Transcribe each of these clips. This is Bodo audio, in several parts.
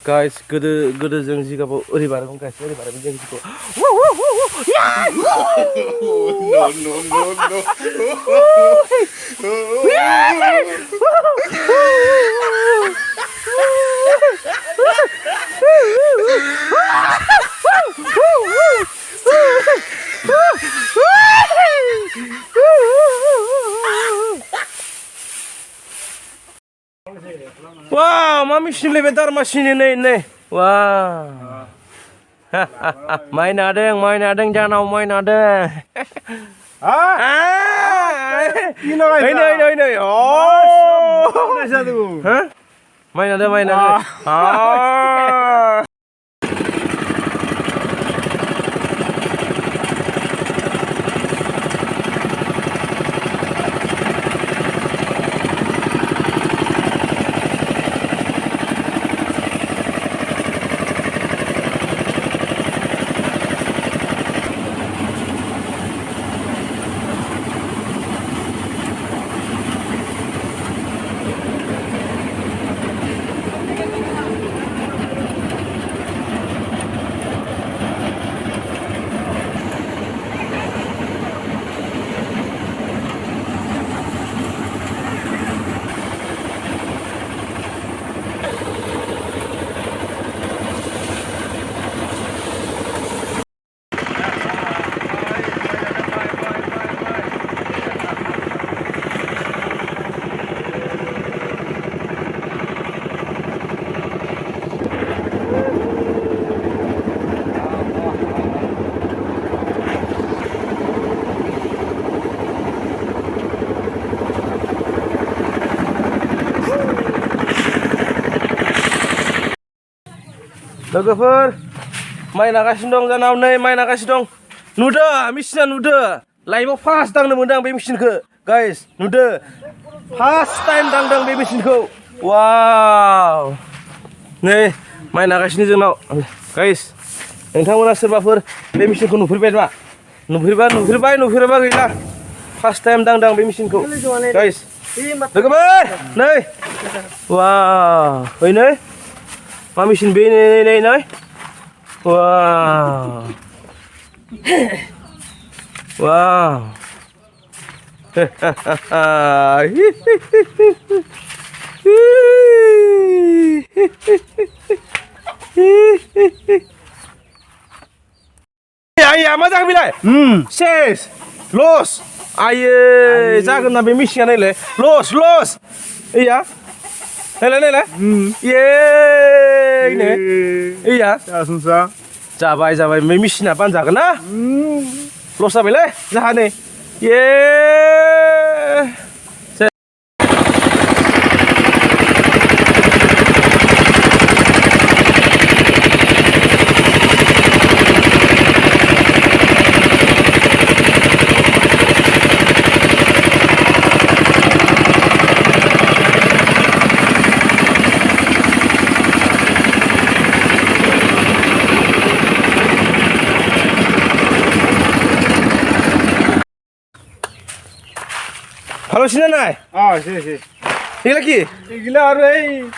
Guys, godo जों जिगाबाव ओरै बारगोन guys, ओरै बारगोन जों जिगाबाव. Wow, mami sini bentar masih ini. Wow. Main adeng jangan main adeng. Ini. Oh. Hah? Main adeng. Ah. Lwgwfwr, main nagasino dong janau nei, main nagasino dong. Nuda, mesinnya nuda. Lainnya fast dang nemendang be mesin ke, guys. Nuda, fast time dang be mesin ke. Wow. Nei, main nagasino janau, guys. नोंथांमोना सोरबाफोर बे मेसिनखौ नुफेरबाय नामा? नुफेरबा गैला. फार्स्ट टाइम दांदां बे मेसिनखौ. गाइस, लोगोफोर, नै. वाव, ओइ नै. मा मेसिन बे नै. वाव. वाव. Ayah, मा जाखो बेलाय? सेस, लस. आये, जागोन ना बे मेसिना नायलाय. लस. ओइया. नायलाय. ये, नै. ओइया. जाबाय. बे मेसिना बानजागोन ना? लस जाबायलै, जाहा नै. ये. Halo sini nai. Oh, sini. Ini lagi. Gila orang.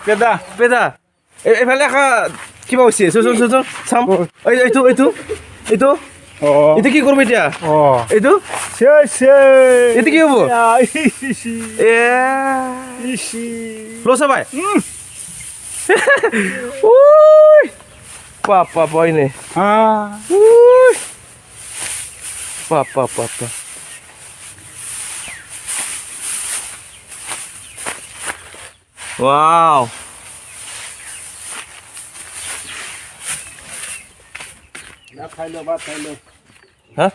Beda. Balik ke kibau sih. Susun. Sam. Itu. Oh. Itu ki kurang beda. Oh. Itu. Sih. Itu ki apa? Ya. Lo sampai. Wuih. Papa ini. Wuih. Papa. Wow. Hah?